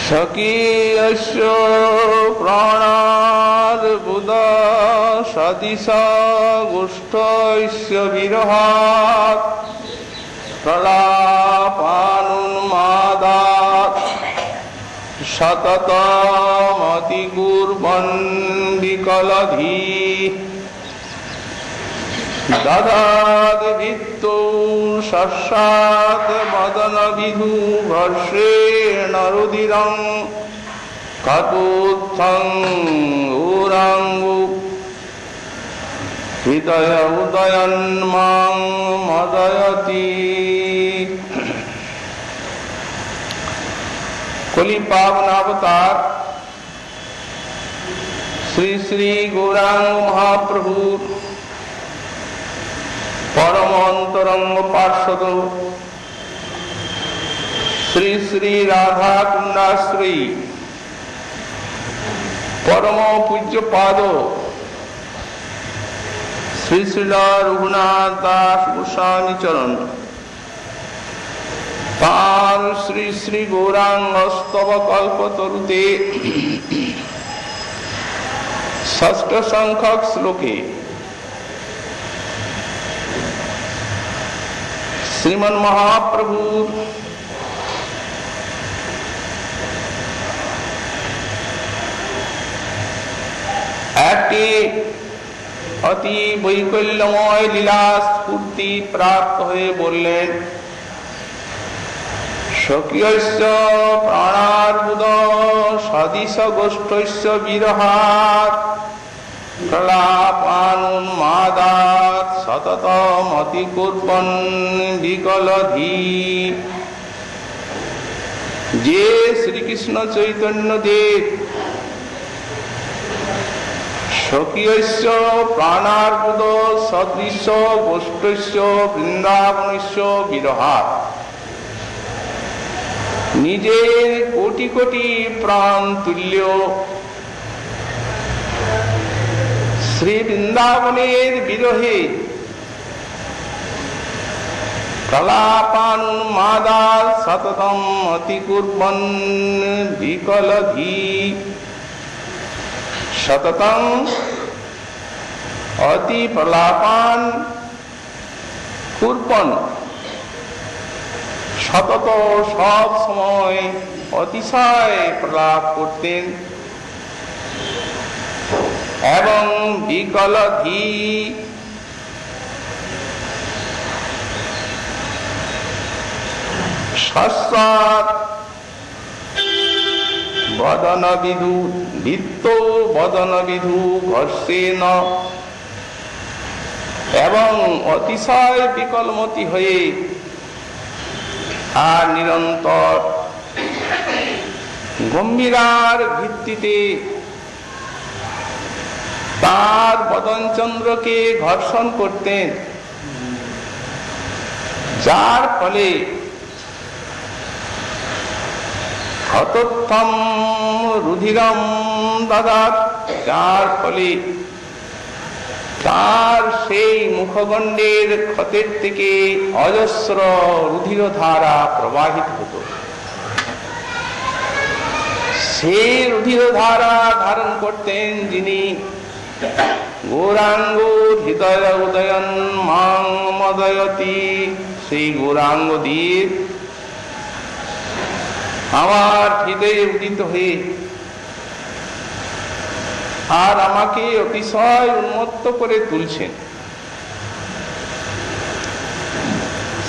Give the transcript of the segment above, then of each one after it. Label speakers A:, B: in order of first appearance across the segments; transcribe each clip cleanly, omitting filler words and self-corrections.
A: স্বকীয়স্য প্রাণার্বুদা সদিশা গোষ্ঠস্য বিরহাৎ প্রলাপানুন্মাদাৎ সততমতিকুর্বন বিকলধীঃ দদাৎ ভিত্তৌ শস্যাৎ মদনবিধু ভর্ষেণ রুধিরং কটুত্থং ঔরাঙ্গো হৃদয় উদয়ন্মাং মদয়তি। কলি পাবনাবতার শ্রী শ্রী গৌরাঙ্গ মহাপ্রভুর পরম অন্তরঙ্গ পার্ষদ শ্রী শ্রী রাধা কুণ্ডাশ্রী পরম পূজ্যপাদ শ্রী শ্রীল রঘুনাথ দাস গোস্বামী চরণ তার শ্রী শ্রী গৌরাঙ্গ স্তব কল্পতরুতে ষষ্ঠ সংখ্যক শ্লোকে শ্রীমন মহাপ্রভুর একটি অতি বৈকল্যময় লীলা স্ফূর্তি প্রাপ্ত হয়ে বললেন, স্বকীয়স্য প্রাণার্বুদ সদিশ গোষ্ঠস্য বিরহাৎ প্রলাপানুন্মাদাৎ সততমতিকুর্বন বিকলধীঃ। যে শ্রীকৃষ্ণ চৈতন্য দেব স্বকীয়স্য প্রাণার্বুদ সদৃশ গোষ্ঠস্য বৃন্দাবনস্য বিরহাৎ, নিজের কোটি কোটি প্রাণ তুল্য শ্রী বৃন্দাবনের বিরহে প্রলাপানুন্মাদাৎ সততম অতিকুর্বন বিকলধীঃ। সততং অতি প্রলাপান কুর্বন, সতত সব সময় অতিশয় প্রলাপ করতেন এবং বিকলধীঃ শস্যাৎ বদনবিধু ভিত্তৌ বদনবিধু ঘর্ষেণ, এবং অতিশয় বিকলমতি হয়ে আর নিরন্তর গম্ভীরার ভিত্তিতে তার বদনচন্দ্রকে ঘর্ষণ করতেন, যার ফলে ক্ষতোত্থম রুধিরম দদাৎ, যার ফলে তার সেই মুখগণ্ডের ক্ষতের থেকে অজস্র রুধির ধারা প্রবাহিত হতো। সেই রুধির ধারা ধারণ করতেন যিনি গৌরাঙ্গ হৃদয় উদয়ন মাং মদয়তি। সেই গৌরাঙ্গ দেব আমার হৃদয়ে উদিত হয়ে আর আমাকে অতিশয় উন্মত্ত করে তুলছেন।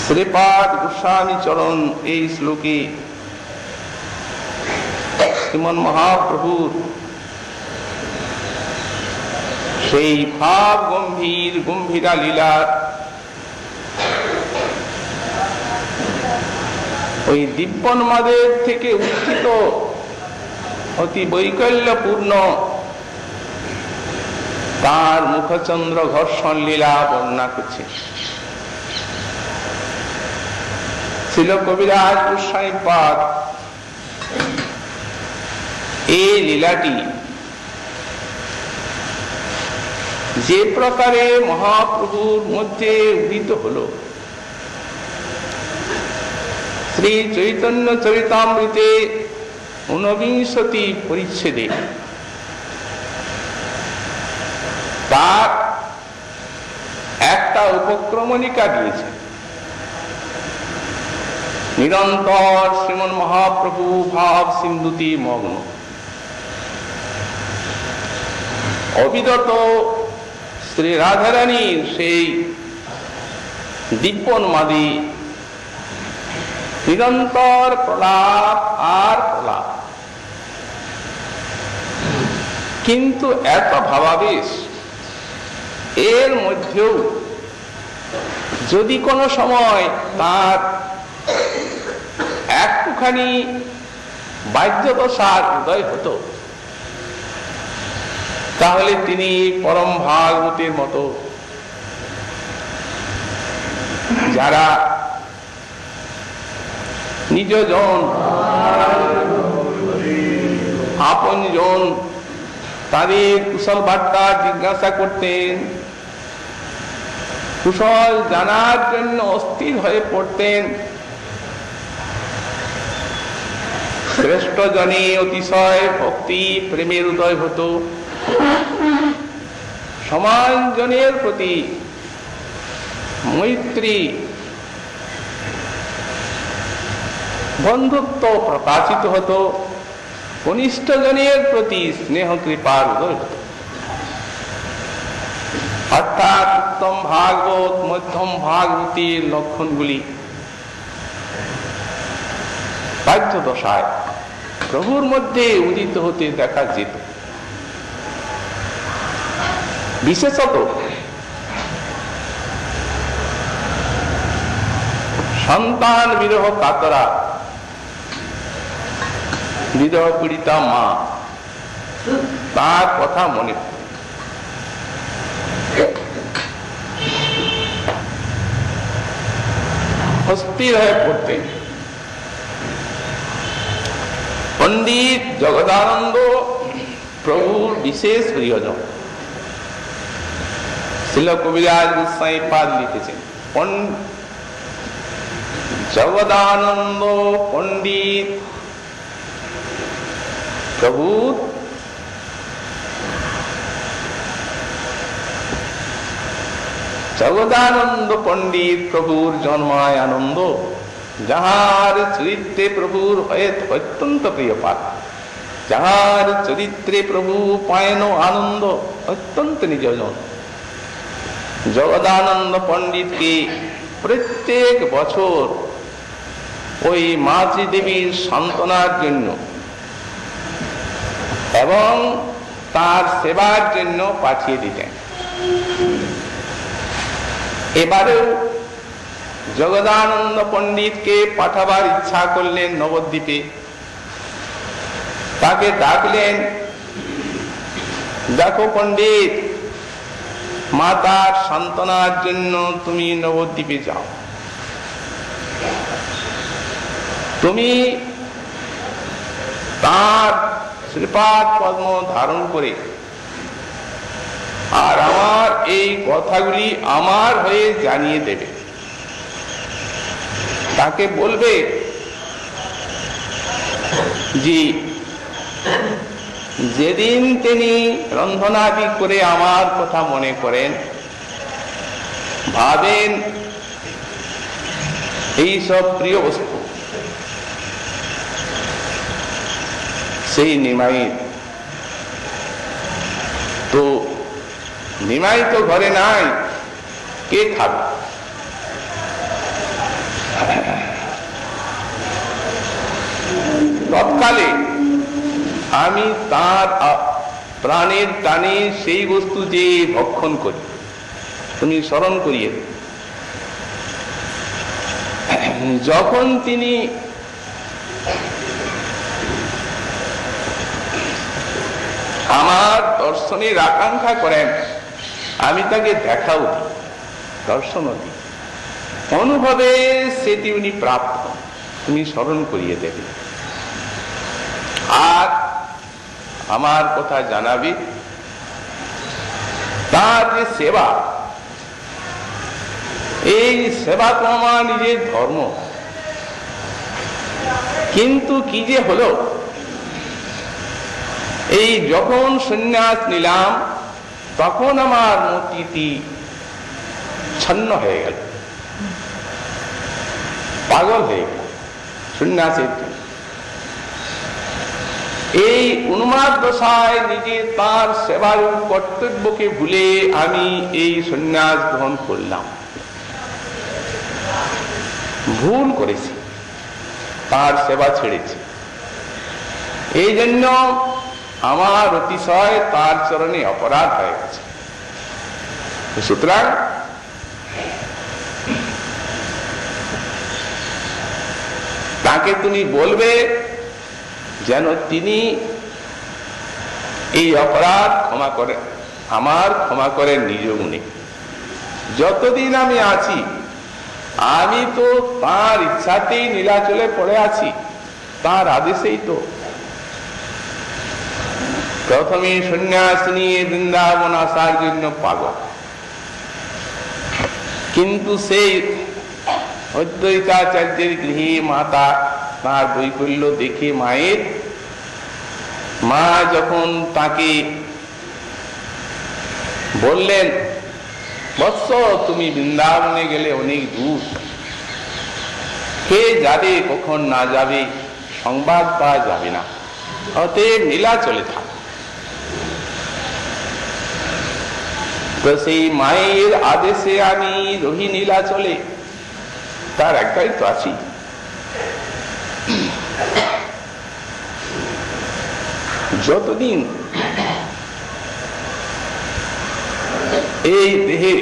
A: শ্রীপাদ গোস্বামী চরণ এই শ্লোকে শ্রীমন মহাপ্রভুর সেই ভাব গম্ভীরা লীলার ওই দিব্যন্মাদের থেকে উত্থিত অতি বৈকল্যপূর্ণ তার মুখচন্দ্র ঘর্ষণ লীলা বর্ণনা করছে। ছিল কবিরাজ গোস্বামী পাদ এই লীলাটি যে প্রকারে মহাপ্রভুর মধ্যে উদিত হল, শ্রী চৈতন্য চরিতামৃতে ঊনবিংশতি পরিচ্ছেদে তার একটা উপক্রমণিকা দিয়েছে। নিরন্তর শ্রীমন মহাপ্রভু ভাব সিন্ধুতি মগ্ন, অবিরত শ্রী রাধারানীর সেই দিব্যন্মাদি নিরন্তর প্রলাপ আর প্রলাপ। কিন্তু এত ভাবাবেশ, এর মধ্যেও যদি কোনো সময় তার একটুখানি বাহ্যদশার উদয় হতো, তাহলে তিনি পরম ভাগবতের মতো যারা নিজজন আপনজন তাদের কুশল বার্তা জিজ্ঞাসা করতেন, কুশল জানার জন্য অস্থির হয়ে পড়তেন। শ্রেষ্ঠ জনে অতিশয় ভক্তি প্রেমের উদয় হতো, সমাজ জনের প্রতি মৈত্রী বন্ধুত্ব প্রকাশিত হতো, কনিষ্ঠ জনের প্রতি স্নেহ কৃপার উদয় হতো। অর্থাৎ উত্তম ভাগবত মধ্যম ভাগবতীর লক্ষণগুলি বাহ্য দশায় প্রভুর মধ্যে উদিত হতে দেখা যেত। বিশেষত সন্তান বিরহ কাতরা বিরহ পীড়িতা মা, তার কথা মনে অস্থির হয়ে পড়তেন। পণ্ডিত জগদানন্দ প্রভুর বিশেষ প্রিয়জন। শিল কবিরাজ গোস্বামী পাদ লিখেছেন, জগদানন্দ পণ্ডিত প্রভুর জগদানন্দ পণ্ডিত প্রভুর জন্মায় আনন্দ, যাহার চরিত্রে প্রভুর হয়ে অত্যন্ত প্রিয় পাত, যাহার চরিত্রে প্রভু পায়ন আনন্দ অত্যন্ত নিজজন। জগদানন্দ পণ্ডিতকে প্রত্যেক বছর ওই মাতৃদেবীর সান্ত্বনার জন্য এবং তার সেবার জন্য পাঠিয়ে দিতেন। এবারেও জগদানন্দ পণ্ডিতকে পাঠাবার ইচ্ছা করলেন নবদ্বীপে। তাকে ডাকলেন, দেখো পণ্ডিত, মাতার সান্ত্বনার জন্য তুমি নবদ্বীপে যাও, তুমি তার শ্রীপাদ পদ্ম ধারণ করে আর আমার এই কথাগুলি আমার হয়ে জানিয়ে দেবে। তাকে বলবে যে যেদিন তিনি রন্ধনাদি করে আমার কথা মনে করেন, ভাবেন এই সব প্রিয় বস্তু, সেই নিমাই তো নিমাই তো ঘরে নাই, কে খাবে? তৎকালে আমি তার প্রাণের টানে সেই বস্তু যে ভক্ষণ করি, তুমি স্মরণ করিয়ে। যখন তিনি আমার দর্শনের আকাঙ্ক্ষা করেন, আমি তাকে দেখাও দিই, দর্শন দিই, অনুভবে সেটি উনি প্রাপ্ত, তুমি স্মরণ করিয়ে দেবে আর আমার কথা জানাবি। তার যে সেবা, এই সেবা তো আমার নিজের ধর্ম, কিন্তু কি যে হলো এই যখন সন্ন্যাস নিলাম তখন আমার মতিটি ছন্ন হয়ে গেল, পাগল হয়ে গেল সন্ন্যাসের জন্য। এই উন্মাদ দশায় নিজে তার সেবার কর্তব্যকে ভুলে আমি এই সন্ন্যাস গ্রহণ করলাম। ভুল করেছি, তার সেবা ছেড়েছি। এই জন্য আমার অতিশয় তার চরণে অপরাধ হয়ে গেছে। সুতরাং তাকে তুমি বলবে যেন তিনি এই অপরাধ ক্ষমা করে, আমার ক্ষমা করেন নিজ গুণে। যতদিন আমি আছি আমি তো তার ইচ্ছাতেই নীলাচলে পড়ে আছি, তার আদেশেই তো। প্রথমে সন্ন্যাস নিয়ে বৃন্দাবন আসার জন্য পাগল, কিন্তু সেই অদ্বৈতাচার্যের গৃহে মাতা তার বৈকল্য দেখে মা যখন তাকে বললেন, বৎস তুমি বৃন্দাবনে গেলে অনেক দূর, কে যাবে কখন না যাবে সংবাদ পাওয়া যাবে না, অতএব নীলাচলে থাক। তো সেই মায়ের আদেশে আমি রহি নীলাচলে, তার একটাই তো আছি। যতদিন এই দেহে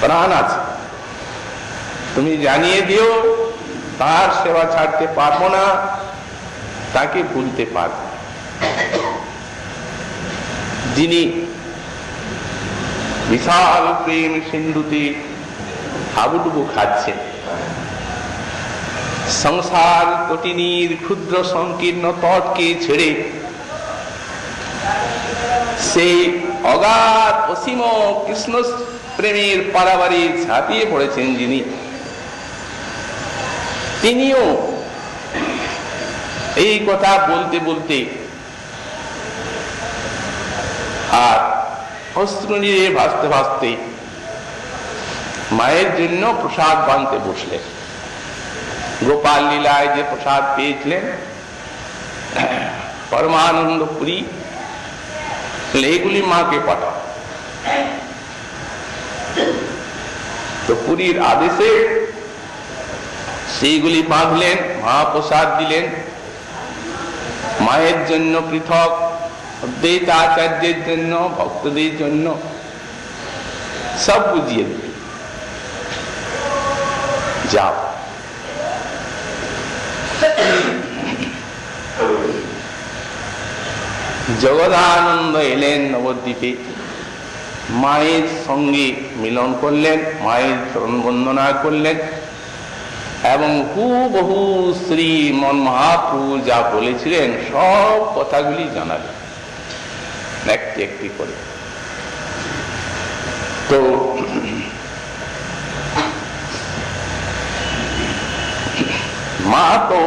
A: প্রাণ আছে তুমি জানিয়ে দিও, তার সেবা ছাড়তে পারবো না, তাকে ভুলতে পারবো। যিনি বিশাল প্রেম সিন্ধুতে হাবুডুবু খাচ্ছেন, সংসার তটিনীর ক্ষুদ্র সংকীর্ণ তটকে ছেড়ে সেই অগাধ অসীম কৃষ্ণ প্রেমের পারাবারে ঝাঁপিয়ে পড়েছেন যিনি, তিনিও এই কথা বলতে বলতে আর অশ্রু নিয়ে ভাসতে ভাসতে মায়ের জন্য প্রসাদ বানতে বসলেন। গোপাল লীলায় যে প্রসাদ পেয়েছিলেন পরমানন্দ পুরী, এগুলি মাকে পাঠাও। তো পুরীর আদেশে সেইগুলি বাঁধলেন, মহাপ্রসাদ দিলেন। মায়ের জন্য পৃথক, অদ্বৈতাচার্যের জন্য, ভক্তদের জন্য, সব বুঝিয়ে দিলেন। যাও। জগদানন্দ এলেন নবদ্বীপে, মায়ের সঙ্গে মিলন করলেন, মায়ের চরণ বন্দনা করলেন এবং হুবহু শ্রীমন মহাপ্রভু যা বলেছিলেন সব কথাগুলি জানালেন একটি একটি করে। তো মা তো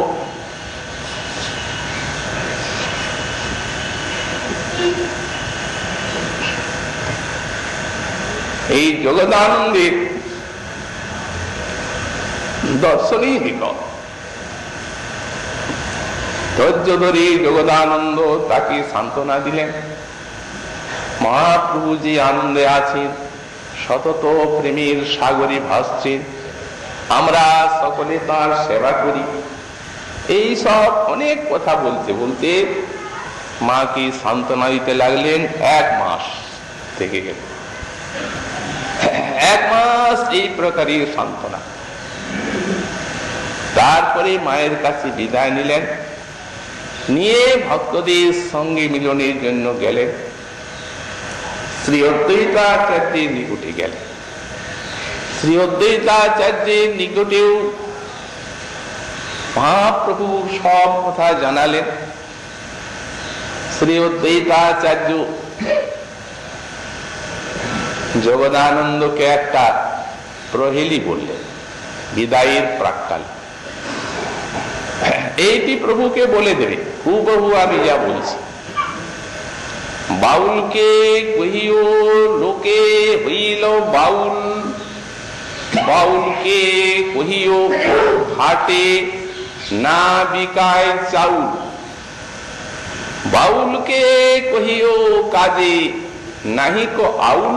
A: এই জগদানন্দের দর্শনই বিকট। ধৈর্য ধরে জগদানন্দ তাকে সান্ত্বনা দিলেন। মহাপ্রভু যে আনন্দে আছেন, সতত প্রেমের সাগরে ভাসছেন, আমরা সকলে তার সেবা করি, এই সব অনেক কথা বলতে বলতে মাকে সান্ত্বনা দিতে লাগলেন। 1 মাস থেকে গেল, 1 মাস এই প্রকারের সান্ত্বনা। তারপরে মায়ের কাছে বিদায় নিলেন, নিয়ে ভক্তদের সঙ্গে মিলনের জন্য গেলেন। শ্রী অদ্বৈতাচার্যের নিকটে গেলেন। শ্রী অদ্বৈতাচার্যের নিকটেও মহাপ্রভু সব কথা জানালেন। শ্রী অদ্বৈতাচার্য জগদানন্দকে একটা প্রহেলি বললেন বিদায়ের প্রাক্কালে। এইটি প্রভুকে বলে দেবে, হুবহু আমি যা বলছি। বাউলকে কহিও লোকে হইল বাউল, বাউলকে কহিও হাটে না বিকায় চাউল, বাউলকে কহিও কাজে নাহি কো আউল,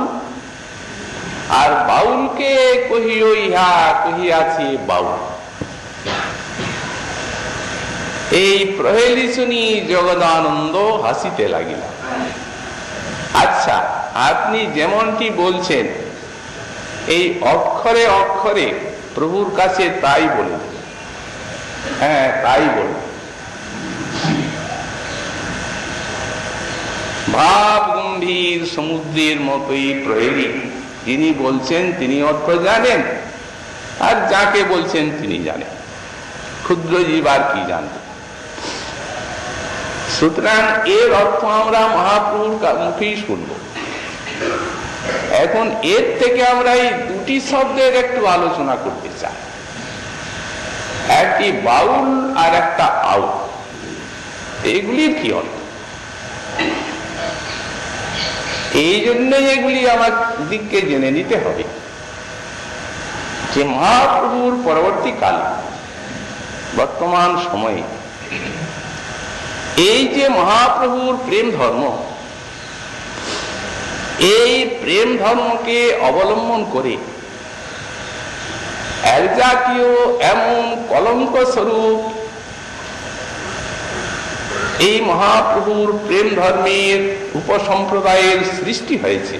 A: আর বাউলকে কহিও ইহা কহিয়াছে বাউল। এই প্রহেলি শুনি জগদানন্দ হাসিতে লাগিল। আচ্ছা, আপনি যেমনটি বলছেন এই অক্ষরে অক্ষরে প্রভুর কাছে তাই বলুন। হ্যাঁ, তাই বলুন। ভাব গম্ভীর সমুদ্রের মতোই প্রহেলি, যিনি বলছেন তিনি অর্থ জানেন, আর যাকে বলছেন তিনি জানেন। ক্ষুদ্র জীব আর কি জানবে? সুতরাং এর অর্থ আমরা মহাপ্রভুর মুখেই শুনব। এখন এর থেকে আমরা এই দুটি শব্দের একটু আলোচনা করতে চাই, একটি বাউল আর একটা আউল। এগুলির কি অর্থ? এই জন্য এগুলি আমার দিককে জেনে নিতে হবে যে মহাপ্রভুর পরবর্তীকালে বর্তমান সময়ে এই যে মহাপ্রভুর প্রেম ধর্ম, এই প্রেম ধর্মকে অবলম্বন করে এক জাতীয় এমন কলঙ্ক স্বরূপ এই মহাপ্রভুর প্রেম ধর্মের উপসম্প্রদায়ের সৃষ্টি হয়েছে।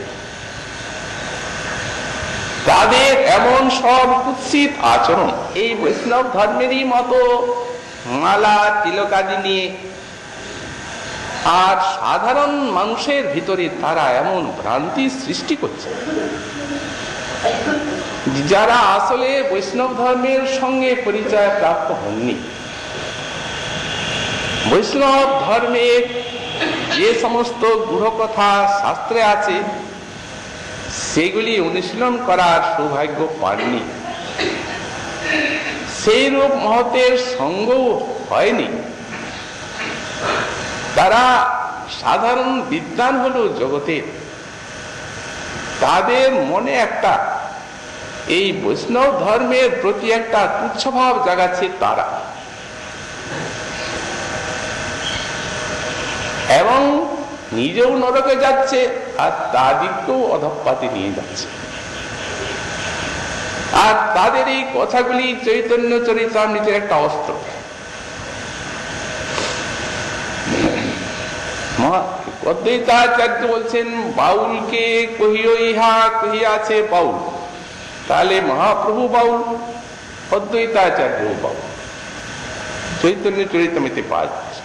A: তাদের এমন সব কুৎসিত আচরণ, এই বৈষ্ণব ধর্মেরই মতো মালা তিলকাদি নিয়ে, আর সাধারণ মানুষের ভিতরে তারা এমন ভ্রান্তি সৃষ্টি করছে, যারা আসলে বৈষ্ণব ধর্মের সঙ্গে পরিচয় প্রাপ্ত হননি। বৈষ্ণব ধর্মের যে সমস্ত গূঢ় কথা শাস্ত্রে আছে সেগুলি অনুশীলন করার সৌভাগ্য পাননি, সেই রূপ মহতের সঙ্গও হয়নি। তারা সাধারণ বিদ্বান হলো জগতের, তাদের মনে একটা এই বৈষ্ণব ধর্মের প্রতি একটা তুচ্ছভাব জাগাচ্ছে তারা, এবং নিজেও নরকে যাচ্ছে আর তাদেরকেও অধঃপাতে নিয়ে যাচ্ছে। আর তাদের এই কথাগুলি চৈতন্য চরিতামৃতের একটা অস্ত্র। অদ্বৈতাচার্য বলছেন বাউলকে কহিও ইহা কহিয়াছে বাউল, তাহলে মহাপ্রভু বাউল, অদ্বৈতাচার্য বাউল, চৈতন্য চরিতামৃতে পাওয়া যাচ্ছে।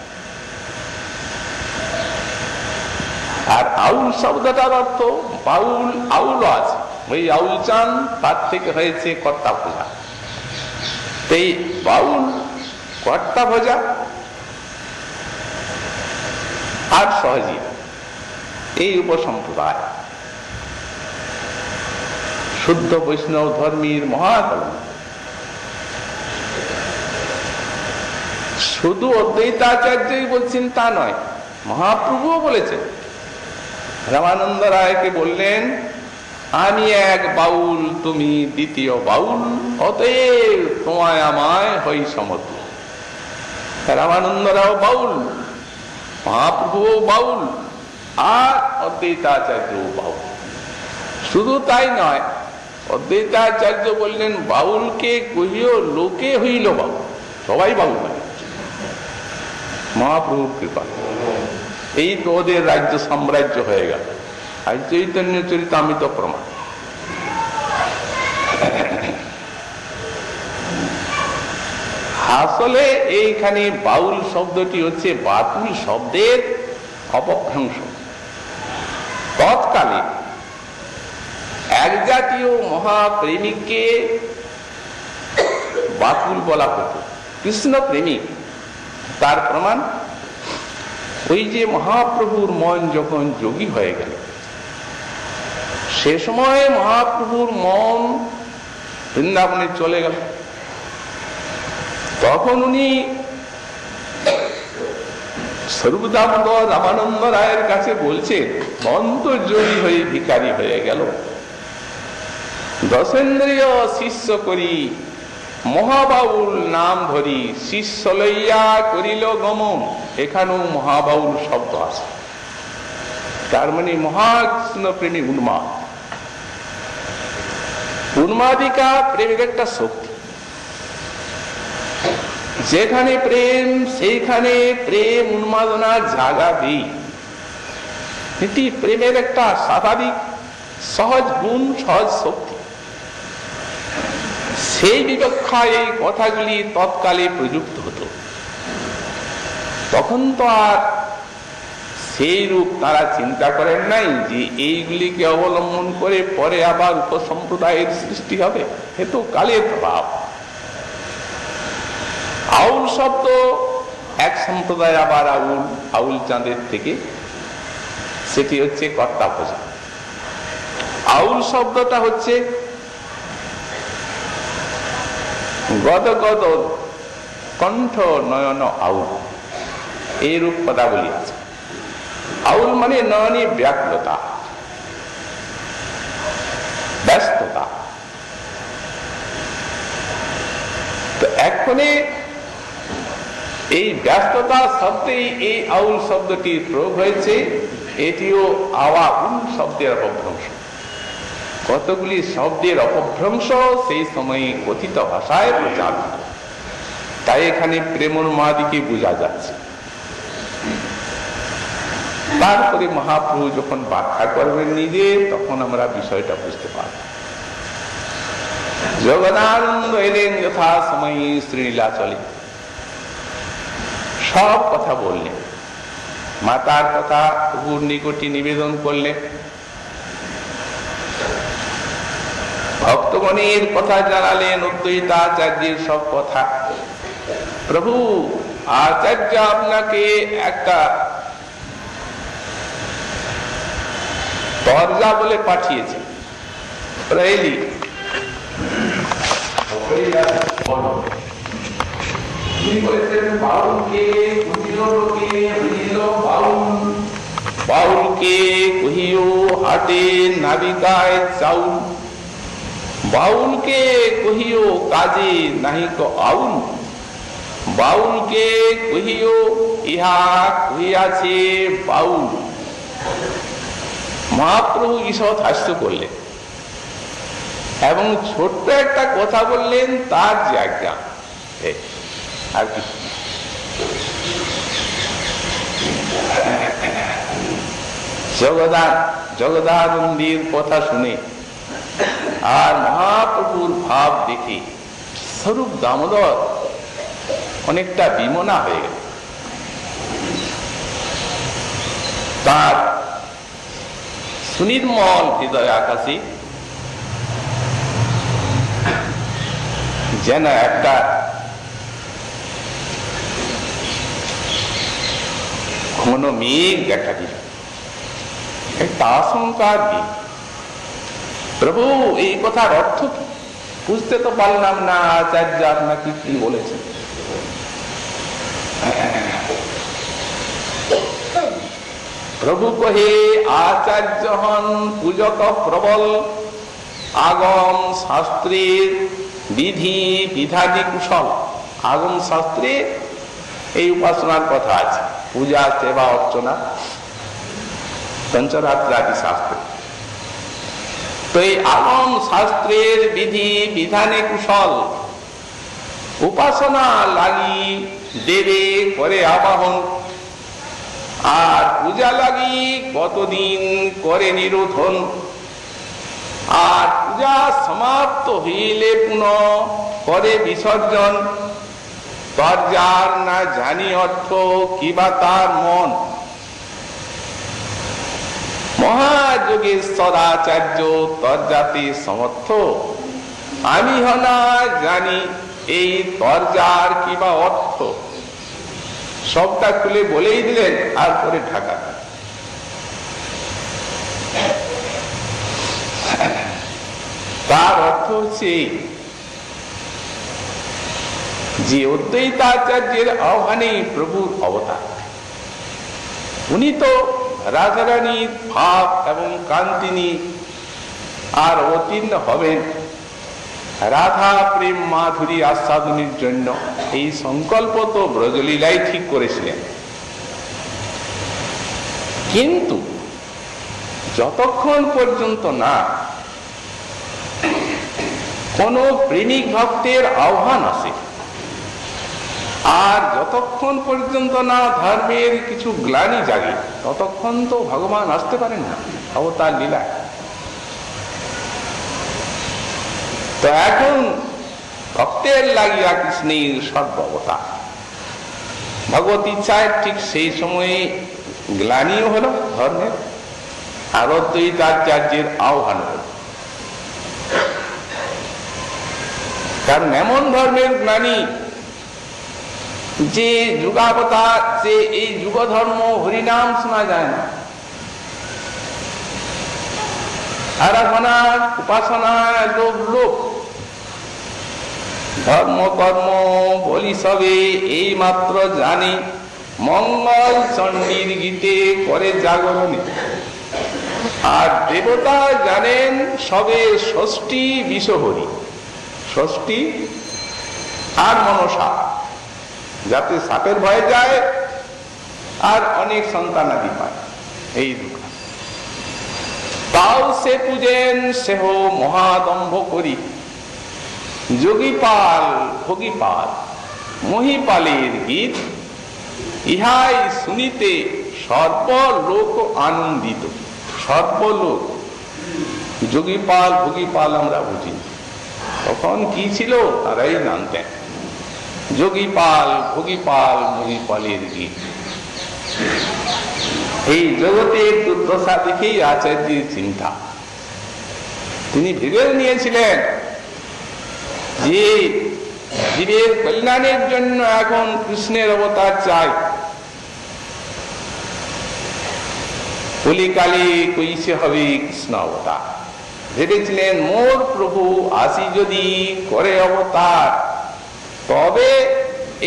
A: আর আউল শব্দটার অর্থ বাউল আউল আছে, ওই আউল চান তার থেকে হয়েছে কর্তা ভোজা। এই বাউল কর্তা ভোজা আর সহজী, এই উপসম্প্রদায় শুদ্ধ বৈষ্ণব ধর্মের মহাকলঙ্ক। শুধু অদ্বৈতাচার্যই বলছেন তা নয়, মহাপ্রভুও বলেছেন। রামানন্দ রায়কে বললেন, আমি এক বাউল তুমি দ্বিতীয় বাউল, অতএব তোমায় আমায় হই সমতুল্য। রামানন্দ রাও বাউল, মহাপ্রভুও বাউল, আর অদ্বৈতাচার্যও বাউল। শুধু তাই নয়, অদ্বৈতাচার্য বললেন বাউলকে কহিও লোকে হইল বাউল, সবাই বাউল হয় মহাপ্রভুর কৃপা। এই তো ওদের রাজ্য সাম্রাজ্য হয়ে গেল। আর চৈতন্য চরিতামৃত প্রমাণ। আসলে এইখানে বাউল শব্দটি হচ্ছে বাতুল শব্দের অপভ্রংশ। তৎকালে এক জাতীয় মহাপ্রেমিককে বাতুল বলা হতো, কৃষ্ণ প্রেমিক। তার প্রমাণ ওই যে মহাপ্রভুর মন যখন যোগী হয়ে গেল, সে সময় মহাপ্রভুর মন বৃন্দাবনে চলে গেল। তখন উনি স্বরূপ দামোদর রামানন্দ রায়ের কাছে বলছেন, অন্তর্যোগী হয়ে ভিখারি হয়ে গেল, দশেন্দ্রিয় শিষ্য করি, মহাবাউল নাম ধরি, শিষ্য লইয়া করিল গমন। এখানেও মহাবাউল শব্দ আছে, তার মানে মহাকৃষ্ণ প্রেমী উন্মাদ। উন্মাদিকা প্রেমিক একটা শক্তি, যেখানে প্রেম সেইখানে প্রেম উন্মাদনা জাগাবে। এটি প্রেমের একটা স্বাভাবিক সহজ গুণ, সহজ শক্তি। সেই বিবক্ষায় এই কথাগুলি তৎকালে প্রযুক্ত হতো। তখন তো আর সেই রূপ তারা চিন্তা করেন নাই যে এইগুলিকে অবলম্বন করে পরে আবার উপসম্প্রদায়ের সৃষ্টি হবে। এ তো কালের প্রভাব। আউল শব্দ এক সম্প্রদায়, আবার আউল চাঁদের থেকে, সেটি হচ্ছে কর্তা প্রজা। আউল শব্দটা হচ্ছে গদ গদ কণ্ঠ নয়ন আউল, এই রূপ পদাবলী আছে। আউল মানে নয়নে ব্যাকুলতা, ব্যস্ততা। তো এক্ষণে এই ব্যস্ততা শব্দেই এই আউল শব্দটির প্রয়োগ হয়েছে। এটিও আওয়াউল শব্দের অপভ্রংশ। কতগুলি শব্দের অপভ্রংশ সেই সময়ে কথিত ভাষায় প্রচার হতো, তাই এখানে প্রেমোন্মাদিকে বোঝা যাচ্ছে। তারপরে মহাপ্রভু যখন ব্যাখ্যা করবেন নিজে, তখন আমরা বিষয়টা বুঝতে পারব। জগদানন্দ এলেন যথা সময়ে শ্রীলীলাচলে, সব কথা বললেন, মাতার কথা প্রভুর নিকটে নিবেদন করলেন, ভক্তগণের কথা জানালেন, অদ্বৈতাচার্যের সব কথা। প্রভু আচার্য আপনাকে একটা দরজা বলে পাঠিয়েছে, রেলি বাউলকে কহিও হাটে নাবিকায় চাউল, বাউলকে কহিও কাজে নাহিক আউল, বাউলকে কহিও ইহা কহিয়াছে বাউল। মহাপ্রভু ঈষৎ হাস্য করলেন এবং ছোট্ট একটা কথা বললেন, তার যে আজ্ঞা। আর কি জগদানন্দের কথা শুনে আর মহাপ্রভুর ভাব দেখে স্বরূপ দামোদর অনেকটা বিমনা হয়ে গেল। তার সুনির্মল হৃদয় আকাশে যেন একটা ঘন মেঘ দেখা দিল, একটা আশঙ্কার দিন। প্রভু এই কথার অর্থ কি? বুঝতে তো পারলাম না আচার্য আপনাকে কি বলেছেন। প্রভু কহে আচার্য হন পূজক প্রবল, আগম শাস্ত্রের বিধি বিধাদি কুশল। আগম শাস্ত্রে এই উপাসনার কথা আছে, পূজা সেবা অর্চনা পঞ্চরাত্রাদি শাস্ত্র। তো এই আগম শাস্ত্রের বিধি বিধানে কুশল, উপাসনা লাগি দেবে করে আবাহন, আর পূজা লাগি কতদিন করে নিরোধন, আর পূজা সমাপ্ত হইলে পুনঃ করে বিসর্জন। তার যার না জানি অর্থ কিবা তার মন, মহাযোগেশ্বর আচার্য তরজাতি সমর্থ, আমি হনা জানি এই তরজার কিবা অর্থ। সবটা খুলে বলেই দিলেন, আর পরে ঢাকা। তার অর্থ হচ্ছে যে অদ্বৈতাচার্যের আহ্বানে প্রভুর অবতার, উনি তো রাধারানীর ভাব এবং কান্তি নিয়ে আর অতীর্ণ হবেন রাধা প্রেম মাধুরী আস্বাদনের জন্য। এই সংকল্প তো ব্রজলীলাই ঠিক করেছিলেন। কিন্তু যতক্ষণ পর্যন্ত না কোন প্রেমিক ভক্তের আহ্বান আসে, আর যতক্ষণ পর্যন্ত না ধর্মের কিছু গ্লানি জাগে, ততক্ষণ তো ভগবান আসতে পারেন না অবতার লীলায়। তো এখন ভক্তের লাগিয়া কৃষ্ণের সর্বাবতার ভগবত ইচ্ছায় ঠিক সেই সময়ে গ্লানিও হলো ধর্মের, আর অদ্বৈতাচার্যের আহ্বান হল। কারণ এমন ধর্মের গ্লানি যে যুগাবতার, যে এই যুগ ধর্ম হরিনাম শোনা যায় না, আরাধনা উপাসনা লোক ধর্ম কর্ম বলি সবে এই মাত্র জানি, মঙ্গল চণ্ডীর গীতে করে জাগরণে। আর দেবতা জানেন সবে ষষ্ঠী বিষহরি, ষষ্ঠী আর মনসা, যাতে সাপের ভয়ে যায় আর অনেক সন্তানাদি পায়। এই দুঃখ তাও সে পূজেন সেহ মহাদম্ভ করি, যোগীপাল ভোগীপাল মহিপালের গীত, ইহাই শুনিতে সর্বলোক আনন্দিত। সর্বলোক, যোগীপাল ভোগীপাল আমরা বুঝি, তখন কি ছিল তারাই জানতেন। যোগীপাল ভোগীপাল মহিপালের গীত, এই জগতের দুর্দশা দেখেই আচার্যের চিন্তা। তিনি ভেবে নিয়েছিলেন যে জীবের কল্যাণের জন্য এখন কৃষ্ণের অবতার চাই। কলিকালে কইসে হবে কৃষ্ণ অবতার। ভেবেছিলেন মোর প্রভু আসি যদি করে অবতার, তবে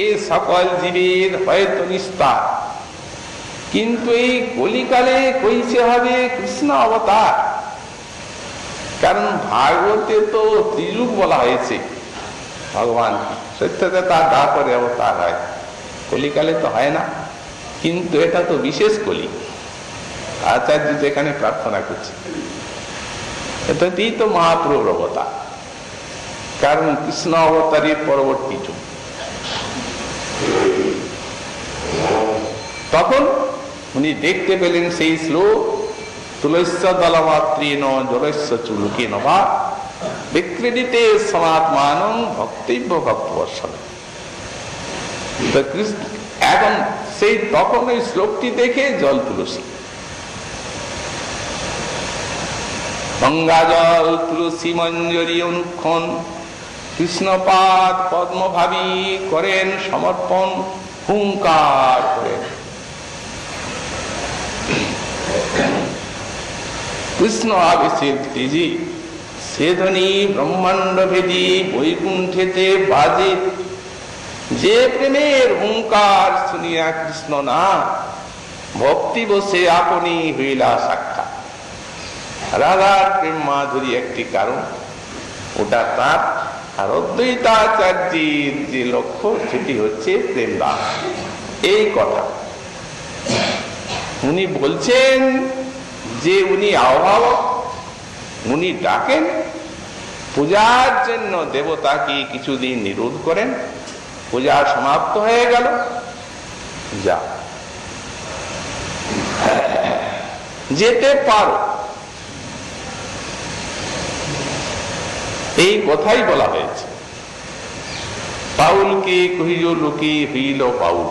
A: এই সকল জীবের হয়তো নিস্তার। কিন্তু এই কলিকালে কইসে হবে কৃষ্ণ অবতার, কারণ ভাগবতে তো ত্রিযুগ বলা হয়েছে। ভগবান সত্যতে তার দা করে অবতার হয়, কলিকালে তো হয় না। কিন্তু এটা তো বিশেষ কলি, আচার্য যেখানে প্রার্থনা করছে এটাতেই তো মহাপ্রভুর অবতার, কারণ কৃষ্ণ অবতারের পরবর্তী যুগ। তখন উনি দেখতে পেলেন সেই শ্লোক, তুলস্য দলমাত্রেণ জলস্য চুলকেন বা বিক্রীডিতে সমাত্মানং ভক্তিব্য ভক্তবৎসলে। এখন সেই তখন ওই শ্লোকটি দেখে জল তুলসী, গঙ্গা জল তুলসী মঞ্জরি অনুক্ষণ, কৃষ্ণপাদ পদ্মভাবী করেন সমর্পণ, হুঙ্কার করেন কৃষ্ণ আবেশের তেজি, সে ধ্বনি ব্রহ্মাণ্ড ভেদী বৈকুণ্ঠেতে বাজে। যে প্রেমের হুঙ্কার শুনিয়া কৃষ্ণ না, ভক্তি বসে আপনি হইলা সাক্ষাৎ। রাধার প্রেম মাধুরী একটি কারণ, ওটা তার। আর অদ্বৈতাচার্যের যে লক্ষ্য সেটি হচ্ছে প্রেম দান। এই কথা উনি বলছেন যে উনি আহ্বাবক, উনি ডাকেন পূজার জন্য দেবতাকে কিছুদিন নিরোধ করেন, পূজা সমাপ্ত হয়ে গেল, যা যেতে পারো, এই কথাই বলা হয়েছে। পাউলকে কহিল লোকে হইল পাউল।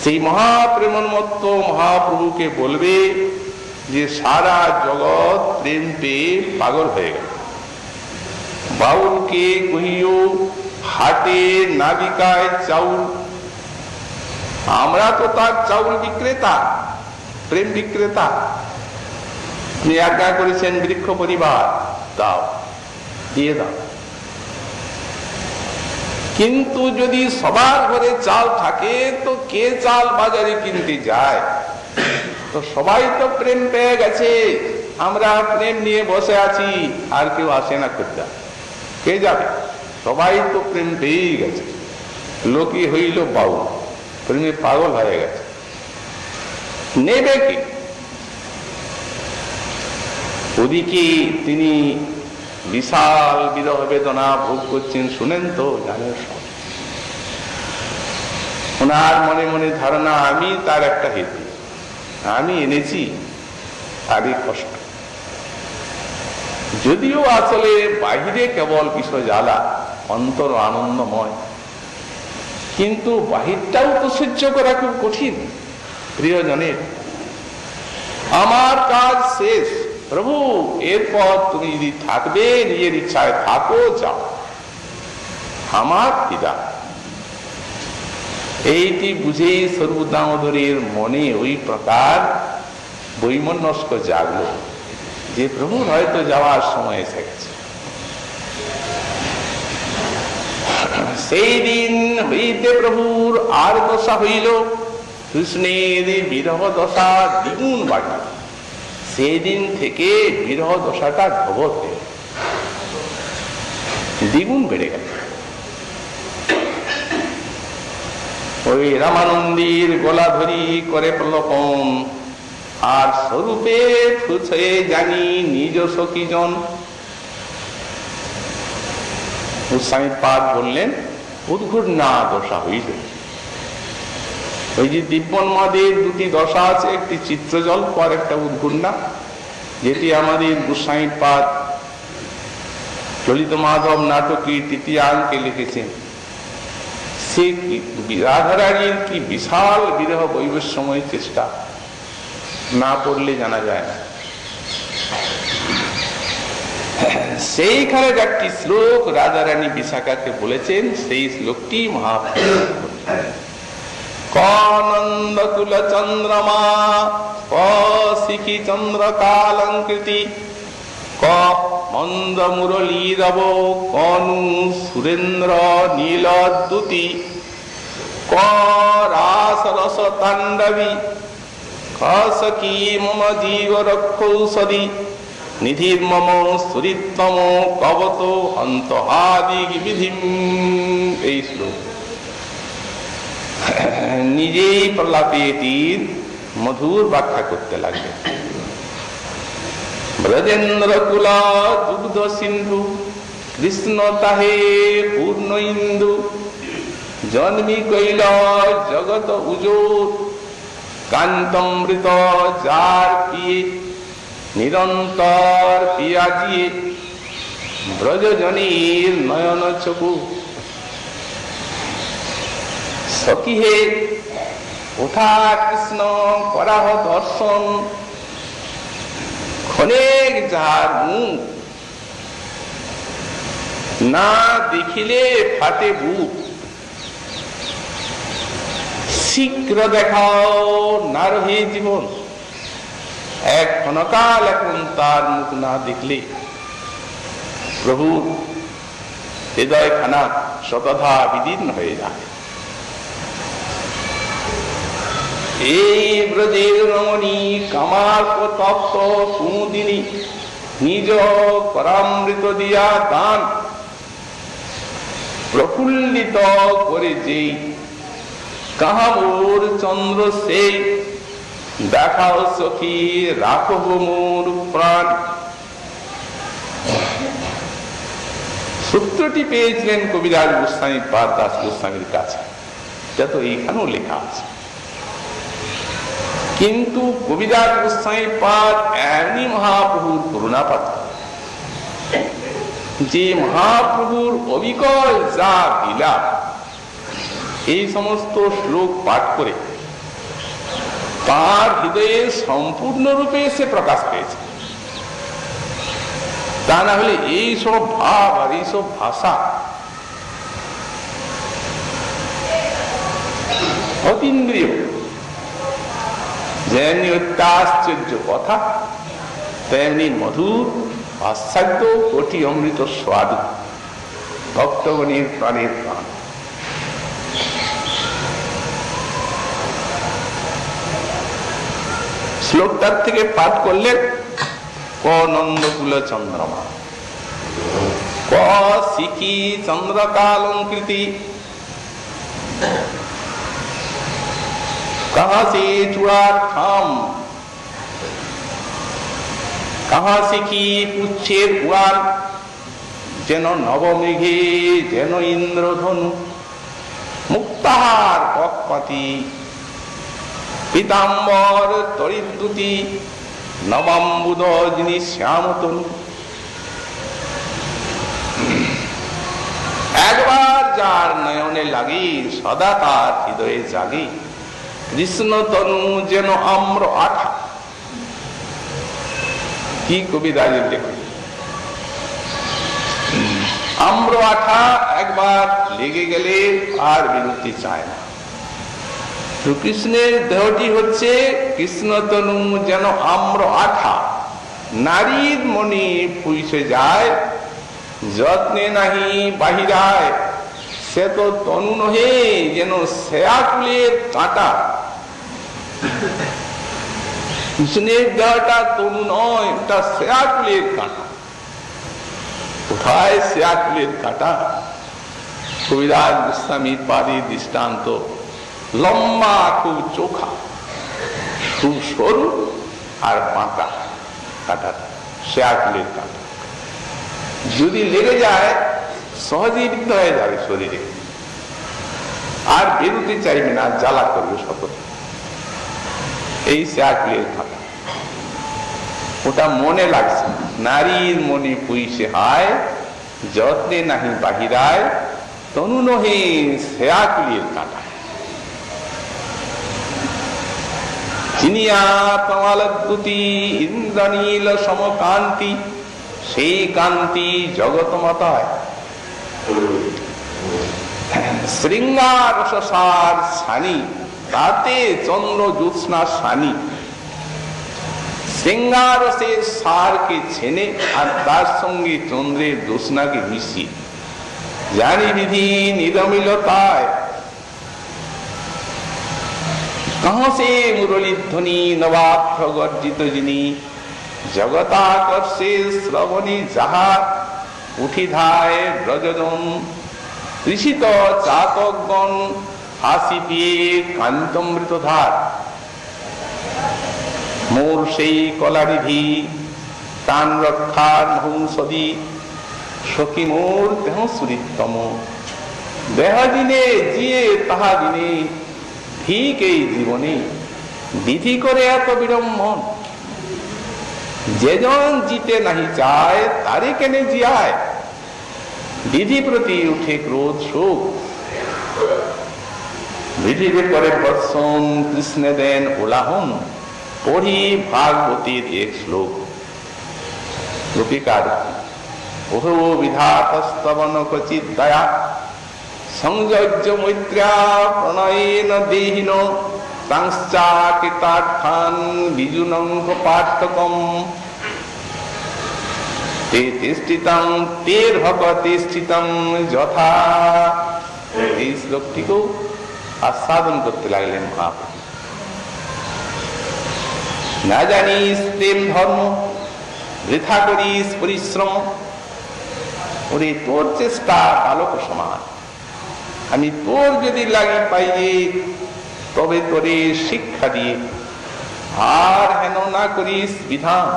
A: সেই মহাপ্রেমন্মত্ত মহাপ্রভুকে বলবে যে সারা জগৎ প্রেম পেয়ে পাগল হয়ে গেল। বাউলকে কহিও হাটে নাবিকায় চাউল। আমরা তো তার চাউল বিক্রেতা, প্রেম বিক্রেতা। তিনি আজ্ঞা করেছেন বৃক্ষ পরিবার দাও, দিয়ে দাও। কিন্তু যদি সবার ঘরে চাল থাকে তো কে চাল বাজারে কিনতে যায়? তো সবাই তো প্রেম পেয়ে গেছে, আমরা প্রেম নিয়ে বসে আছি, আর কেউ আসে না করতে, কে যাবে? সবাই তো প্রেম পেয়েই গেছে, লোকে হইল বাউ, প্রেমে পাগল হয়ে গেছে, নেবে কি? ওদিকে তিনি বিশাল বিরহ বেদনা ভোগ করছেন, শুনেন তো, জানেন সব। ওনার মনে মনে ধারণা আমি তার একটা হেতু, আমি এনেছি তারই কষ্ট। যদিও আসলে বাহিরে কেবল বিষয় জ্বালা, অন্তর আনন্দময়, কিন্তু বাহিরটাও তো সহ্য করা খুব কঠিন। প্রিয়জনের, আমার কাজ শেষ প্রভু, এরপর তুমি যদি থাকবে নিজের ইচ্ছায় থাকো, যাও, আমার পিতা। এইটি বুঝে সর্বদামোদরের মনে ওই প্রকার বৈমনস্ক জাগলো যে প্রভুর হয়তো যাওয়ার সময় এসে গেছে। সেই দিন হইতে প্রভুর আর দশা হইল, কৃষ্ণের বিরহ দশা দ্বিগুণ বাড়ল। সেই দিন থেকে বিরহ দশাটা ঢবর হয়ে দ্বিগুণ বেড়ে গেল। ওই রামানন্দীর গোলা ধরি করে প্রলোপন, আর স্বরূপে ফুছে জানি নিজ সখীজন। গোস্বামীপাদ বললেন উদ্ঘূর্ণা দশা হইল। ওই যে দিব্যন্মাদের দুটি দশা আছে, একটি চিত্রজল পর একটা উদ্ঘূর্ণা, যেটি আমাদের গোস্বামীপাদ চলিত মাধব নাটকের তৃতীয়াঙ্কে লিখেছেন। সে রাধারানীর কি বিশাল বিরহ বৈবস্যময় চেষ্টা, না পড়লে জানা যায় না। সেইখানে একটি শ্লোক রাধারানী বিশাখাকে বলেছেন, সেই শ্লোকটি মহাপ্রভু কনন্দ কুল চন্দ্রমা শিখি চন্দ্র কালঙ্কৃতি ক মন্দ মুরলীরব কনু সুরেন্দ্র নীলদ্যুতি ক রাস রস তাণ্ডবী কি মম জীব রক্ষৌষধি নিধির মম সুরিতম কবত অন্তহাদি বিধিম। এই শ্লোক নিজেই প্রলাপে এটির মধুর ব্যাখ্যা করতে লাগবে। ব্রজেন্দ্র কুলা দুগ্ধ সিন্ধু কৃষ্ণ তাহে পূর্ণ ইন্দু জন্মি কৈল জগত উজোর কান্তমৃত যার পিয়ে নিরন্তর পিয়াজিয়ে ব্রজজনীর নয়ন চকু সখী হে ওঠা কৃষ্ণ করাহ দর্শন ক্ষণেক যার মুখ না দেখিলে ফাটে বুক শীঘ্র দেখাও না রহে জীবন। এক ক্ষণকাল এখন তার মুখ না দেখলে প্রভু হৃদয়খানা শতধা বিদীর্ণ হয়ে যায়। এই ব্রজের রমণী কামার্ক তপ্ত কুমুদিনী নিজ করামৃত দিয়া দান প্রফুল্লিত করে যেই কাহামোর চন্দ্র সেই দেখাও সখী রাখব মোর প্রাণ। সূত্রটি পেয়েছিলেন কবিরাজ গোস্বামী পাদ দাস গোস্বামীর কাছে, যা তো এইখানেও লেখা আছে। কিন্তু কবিরাজ গোস্বামী পাদ এমনি মহাপ্রভুর করুণা পাত্র যে মহাপ্রভুর অবিকল যা বিলাপ, এই সমস্ত শ্লোক পাঠ করে তার হৃদয়ে সম্পূর্ণরূপে সে প্রকাশ পেয়েছে। তা না হলে এইসব ভাব আর এইসব ভাষা অতীন্দ্রিয়, যেমনি অত্যাশ্চর্য কথা তেমনি মধুর পাশ্চাত্য কোটি অমৃত স্বাদ ভক্তগণের প্রাণের প্রাণ। শ্লোকটার থেকে পাঠ করলেন ক নন্দকুল চন্দ্রমা, ক শিখি চন্দ্রকালঙ্কৃতি, कहां से चुड़ार खाम, कहां শিখি পুচ্ছের উড়ান, যেন নবমৃগে যেন ইন্দ্রধনু, মুক্তাহার পক্ষপাতি পীতাম্বর তরিদ্যুতি, নবাম্বুদ যিনি শ্যামতনু। একবার যার নয়নে লাগি সদা তার হৃদয়ে জাগি, কৃষ্ণ তনু যেন আম্র আঠা। কি কবিতায় লেখে, আম্র আঠা একবার লেগে গেলে আর বিরতি চায় না। কৃষ্ণের দেহটি হচ্ছে কৃষ্ণ তনু যেন আম্র আঠা, নারীর মনে পুইছে যায়, যত্নে নাহি বাহিরায়, সে তো তনু নহে যেন শেয়াকুলের কাঁটা। কৃষ্ণের দেহটা তনু নয়, ওটা শেয়াকুলের কাঁটা। কোথায় শেয়াকুলের কাঁটা? কবিরাজ গোস্বামীর পারি দৃষ্টান্ত, লম্বা খুব চোখা, খুব সরু আর বাঁকা কাঁটা, শেয়াকুলের কাঁটা। যদি লেগে যায় সহজেই বিদ্ধ হয়ে যাবে শরীরে, আর বেরোতে চাইবে না, জ্বালা করবে সকলে। এই শেয়াকুলের কাঁটা, ওটা মনে লাগছে, নারীর মনে পুইছে হায়, যত্নে নাহি বাহিরায়, তনু নহে শেয়াকুলের কাঁটা। চিনিয়া কমলদ্যুতি ইন্দ্রনীল সমকান্তি, সেই কান্তি জগৎ মাতায়, শৃঙ্গার সার সানি, তাতে চন্দ্র জ্যোৎস্না সানি। শৃঙ্গারসের সারকে ছেনে আর তার সঙ্গে চন্দ্রের জ্যোৎস্নাকে মিশিয়ে, জানি বিধি নিরমিলতায়, कहां से मुरली ध्वनि नवाभ्र गर्जित जिनी, जगताकर्षे श्रवणी जाहा, उठी धाय ब्रजजन, ऋषित चातकगण हासि पिए कांतमृत धार। मोर সেই কলারিধি প্রাণ রক্ষার মহৌষধি, সখী মোর দেহ সুরিতম, দেহ দিনে জিয়ে তাহা দিনে, ঠিক এই জীবনে বিধি করে এত বিড়ম্বন, যেজন জিতে নাহি চায় তারে কেনে জিয়ায়, বিধি প্রতি উঠে ক্রোধ শোক, বিধির করে বর্ষণ কৃষ্ণে দেন উলাহন। পড়ি ভাগবতীর এক শ্লোক, গোপিকার ওহো বিধাতস্তবন কচিত দয়া, সংযজ্য মৈত্র্যা প্রণয়েন দেহিন, সাংশ্চাকৃতার্থান বিজুনঙ্গ পার্থকম, তে তিষ্ঠিতং তের ভগতিষ্ঠিতং যথা। এই শ্লোকটিকেও আস্বাদন করতে লাগলেন মহাপ্রভু। না জানিস প্রেম ধর্ম, বৃথা করিস পরিশ্রম, ওরে তোর চেষ্টা বালক সমান, আমি তোর যদি লাগি পাইয়ে তবে তোরে শিক্ষা দিয়ে, আর হেন না করিস বিধান,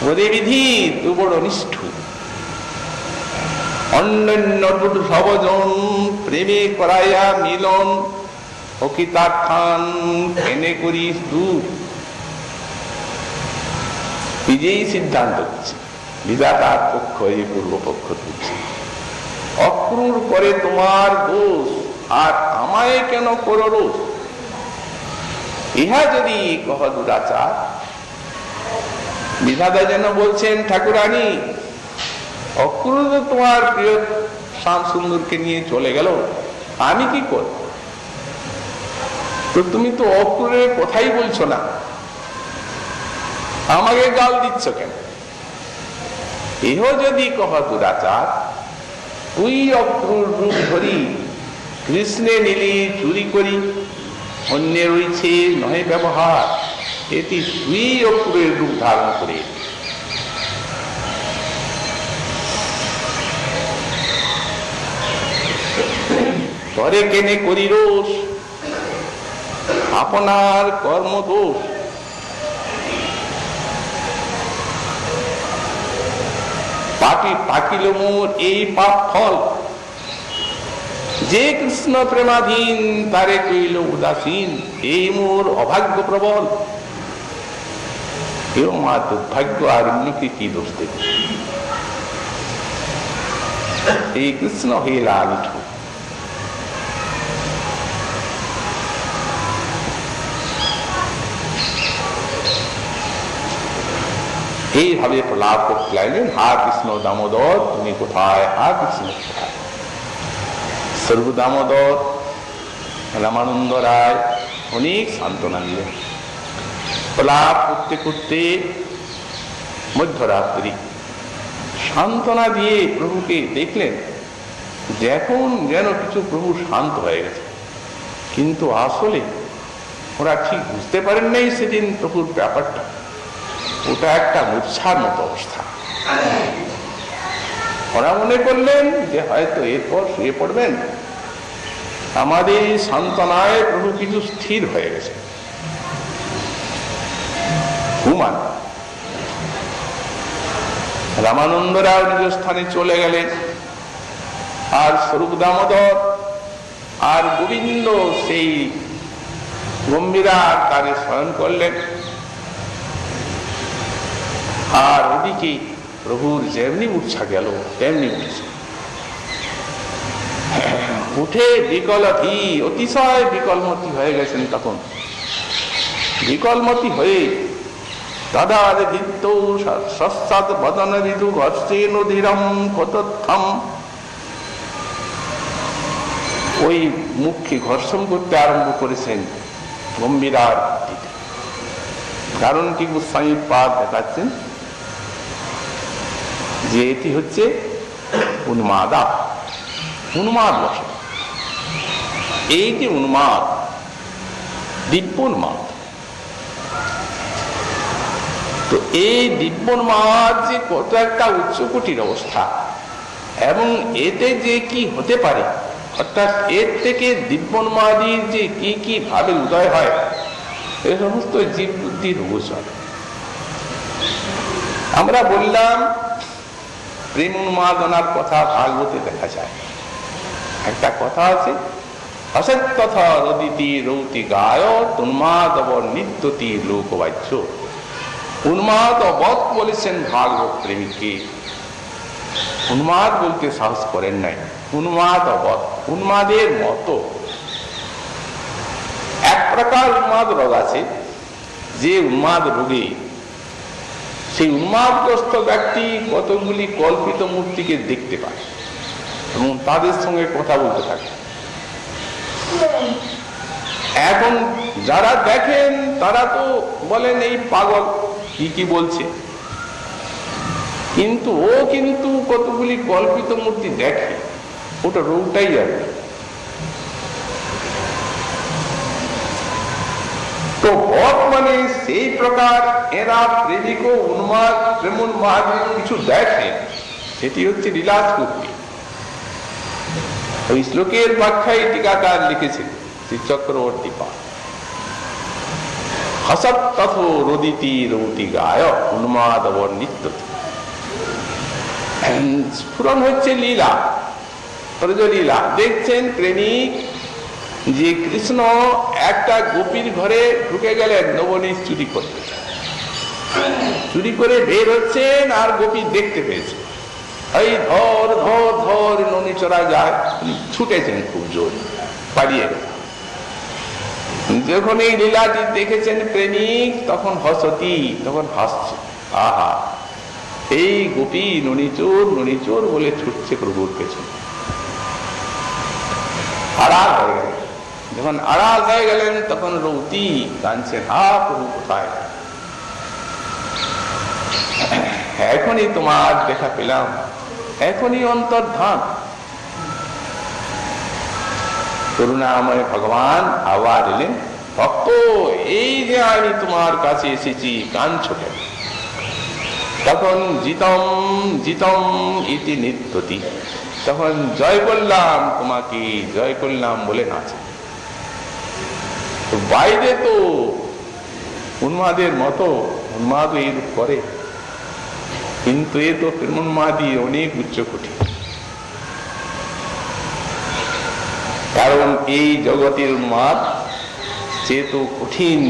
A: ওরে বিধি তু বড় নিষ্ঠুর। অন্যান্য সবজন প্রেমে করাইয়া মিলন, অকিতার্থান কেনে করিস দূর। নিজেই সিদ্ধান্ত দিচ্ছে, বিধাতার পক্ষ এই পূর্ব পক্ষ দিচ্ছে। অক্রূর করে তোমার দোষ, আর আমায় কেন করো রোষ। ইহা যদি কহ দুরাচার, বিধাতা যেন বলছেন ঠাকুরানী, অক্রূর তোমার প্রিয় শ্যাম সুন্দরকে নিয়ে চলে গেল, আমি কি করব? তো তুমি তো অক্রূরের কথাই বলছো না, আমাকে গাল দিচ্ছ কেন? ইহ যদি কহ দুরাচার, তুই অক্রূর রূপ ধরি কৃষ্ণে নিলি চুরি করি, অন্যের রয়েছে নহে ব্যবহার। এটি দুই অপুরের রূপ ধারণ করে তরে কেনে করি রোষ আপনার কর্মদোষ। পাকিল মোর এই পাপ ফল, যে কৃষ্ণ প্রেমাধীন তারে কইল উদাসীন, এই মোর অভাগ্য প্রবল। কেউ মা দুর্ভাগ্য আর অন্যকে কি দোষ দেবে? এই কৃষ্ণ হয়ে লালিত। এইভাবে প্রলাপ করতে লাগলেন, হা কৃষ্ণ দামোদর তুমি কোথায়, হা কৃষ্ণ কোথায়। সর্ব দামোদর রামানন্দ রায় অনেক সান্ত্বনা দিলেন। প্রলাপ করতে করতে মধ্যরাত্রি সান্ত্বনা দিয়ে প্রভুকে দেখলেন, দেখুন যেন কিছু প্রভু শান্ত হয়ে গেছে, কিন্তু আসলে ওরা ঠিক বুঝতে পারেন নাই সেদিন প্রভুর ব্যাপারটা। ওটা একটা মূর্ছার মতো অবস্থা। ওরা মনে করলেন যে হয়তো এরপর শুয়ে পড়বেন, আমাদের সান্ত্বনায় প্রভু কিছু স্থির হয়ে গেছে, ঘুমান। রামানন্দরাও নিজ স্থানে চলে গেলেন, আর স্বরূপ দামোদর আর গোবিন্দ সেই গম্ভীরা তারে শয়ন করলেন। আর ওদিকে প্রভুর যেমনি মূর্ছা গেল তেমনি উঠেছে, উঠে বিকলধি অতিশয় বিকলমতি হয়ে গেছেন। তখন বিকলমতি হয়ে দাদার দীপ্ত সস্সাদ বদন ঋতু ঘর্ষেন ধীরম কতথম, ওই মুখকে ঘর্ষণ করতে আরম্ভ করেছেন গম্ভীরার দিকে। কারণ কি গোস্বামী পাদ দেখাচ্ছেন যে এটি হচ্ছে উন্মাদা, উন্মাদ বসে। এই যে উন্মাদ, দিব্য উন্মাদ, তো এই দিব্য উন্মাদ যে কত একটা উচ্চকোটির অবস্থা, এবং এতে যে কি হতে পারে, অর্থাৎ এর থেকে দিব্য উন্মাদির যে কি কি ভাবে উদয় হয়, এ সমস্ত জীব বুদ্ধির গোচর। আমরা বললাম প্রেম উন্মাদনার কথা ভাগবতে দেখা যায়। একটা কথা আছে, অসত্যথা রদিতি রৌতি গায় উন্মাদব নিত্যতি লোকবাচ্য। উন্মাদ অবধ বলেছেন ভাগবত প্রেমিককে, উন্মাদ বলতে সাহস করেন নাই। উন্মাদ অবধ, উন্মাদের মতো। এক প্রকার উন্মাদ রোগ আছে, যে উন্মাদ রোগে সেই উন্মাদগ্রস্ত ব্যক্তি কতগুলি কল্পিত মূর্তিকে দেখতে পায় এবং তাদের সঙ্গে কথা বলতে থাকে। এখন যারা দেখেন তারা তো বলেন এই পাগল কি কি বলছে, কিন্তু ও কিন্তু কতগুলি কল্পিত মূর্তি দেখে, ওটা রোগটাই যাবে। তো বর্তমানে সেই প্রকার এরা প্রেমিক উন্মাদ প্রেমোন্মাদ কিছু দেখে, সেটি হচ্ছে লীলাস কুক্তি। ওই শ্লোকের ব্যাখ্যায় টিকাকার লিখেছেন শ্রী চক্রবর্তী পাল, হসৎ রদিতি রৌতি গায় উন্মাদ নিত্য। স্ফুরণ হচ্ছে লীলা, লীলা দেখছেন প্রেমিক যে কৃষ্ণ একটা গোপীর ঘরে ঢুকে গেলেন নবনীত চুরি করতে, চুরি করে বের হচ্ছেন আর গোপী দেখতে পেয়েছে, এই ধর ধর ধর ননি চড়া যায়, ছুটেছেন খুব জোর, পালিয়ে গেল। যখন এই লীলাটি দেখেছেন প্রেমিক তখন হসতি, তখন হাসছে, আহা এই গোপী ননিচোর ননিচোর বলে ছুটছে প্রভুর পেছনে। আড়াল হয়ে গেল, যখন আড়াল হয়ে গেলেন তখন রৌতি কাঁদছেন, হা প্রভু কোথায়, এখনই তোমার দেখা পেলাম, এখনই অন্তর্ধান। করুণাময় ভগবান আবার এলেন, ভক্ত, এই যে আমি তোমার কাছে এসেছি, কাঁদছ কেন? তখন জিতম জিতম ইতি নিত্যতি, তখন জয় করলাম, তোমাকে জয় করলাম বলে নাচে। বাইরে তো উন্মাদের মতো উন্মাদ এইরূপ করে, কিন্তু এ তো প্রেমোন্মাদী অনেক উচ্চকোটি। কারণ এই জগতের উন্মাদ সে তো কঠিন